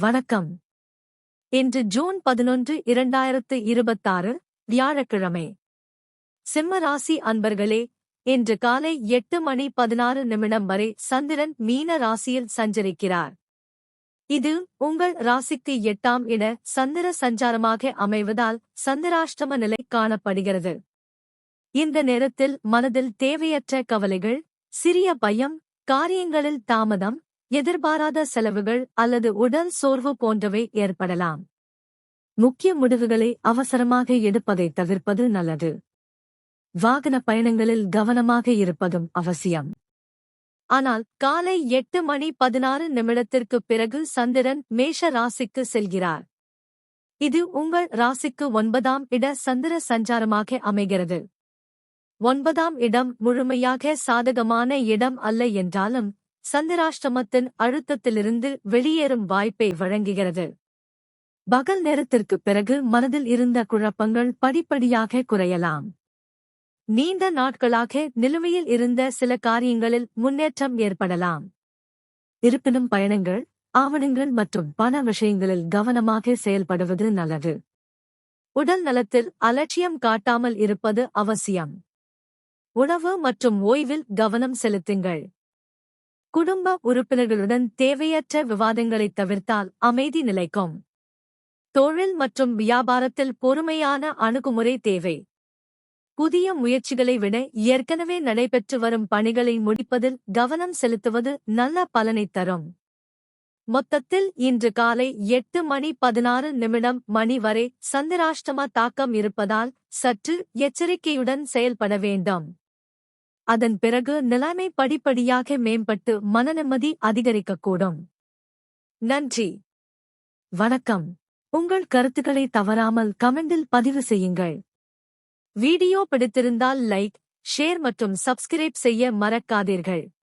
வணக்கம். இன்று ஜூன் 11 2026 வியாழக்கிழமை. சிம்ம ராசி அன்பர்களே, இன்று காலை 8:16 வரை சந்திரன் மீன ராசியில் சஞ்சரிக்கிறார். இது உங்கள் ராசிக்கு 8ஆம் இட சந்திர சஞ்சாரமாக அமைவதால் சந்திராஷ்டம நிலை காணப்படுகிறது. இந்த நேரத்தில் மனதில் தேவையற்ற கவலைகள், சிறிய பயம், காரியங்களில் தாமதம், எதிர்பாராத செலவுகள் அல்லது உடல் சோர்வு போன்றவை ஏற்படலாம். முக்கிய முடிவுகளை அவசரமாக எடுப்பதை தவிர்ப்பது நல்லது. வாகன பயணங்களில் கவனமாக இருப்பதும் அவசியம். ஆனால் காலை 8:16 பிறகு சந்திரன் மேஷ ராசிக்கு செல்கிறார். இது உங்கள் ராசிக்கு 9ஆம் இட சந்திர சஞ்சாரமாக அமைகிறது. 9ஆம் இடம் முழுமையாக சாதகமான இடம் அல்ல என்றாலும் சந்திராஷ்டமத்தின் அழுத்தத்திலிருந்து வெளியேறும் வாய்ப்பை வழங்குகிறது. பகல் நேரத்திற்குப் பிறகு மனதில் இருந்த குழப்பங்கள் படிப்படியாக குறையலாம். நீண்ட நாட்களாக நிலுவையில் இருந்த சில காரியங்களில் முன்னேற்றம் ஏற்படலாம். இருப்பினும் பயணங்கள், ஆவணங்கள் மற்றும் பண விஷயங்களில் கவனமாக செயல்படுவது நல்லது. உடல் நலத்தில் அலட்சியம் காட்டாமல் இருப்பது அவசியம். உணவு மற்றும் ஓய்வில் கவனம் செலுத்துங்கள். குடும்ப உறுப்பினர்களுடன் தேவையற்ற விவாதங்களைத் தவிர்த்தால் அமைதி நிலைக்கும். தொழில் மற்றும் வியாபாரத்தில் பொறுமையான அணுகுமுறை தேவை. புதிய முயற்சிகளை விட ஏற்கனவே நடைபெற்று வரும் பணிகளை முடிப்பதில் கவனம் செலுத்துவது நல்ல பலனைத் தரும். மொத்தத்தில் இன்று காலை 8:16 வரை சந்திராஷ்டம தாக்கம் இருப்பதால் சற்று எச்சரிக்கையுடன் செயல்பட வேண்டும். அதன் பிறகு நிலைமை படிப்படியாக மேம்பட்டு மனநிம்மதி அதிகரிக்கக்கூடும். நன்றி. வணக்கம். உங்கள் கருத்துக்களை தவறாமல் கமெண்டில் பதிவு செய்யுங்கள். வீடியோ பிடித்திருந்தால் லைக், ஷேர் மற்றும் சப்ஸ்கிரைப் செய்ய மறக்காதீர்கள்.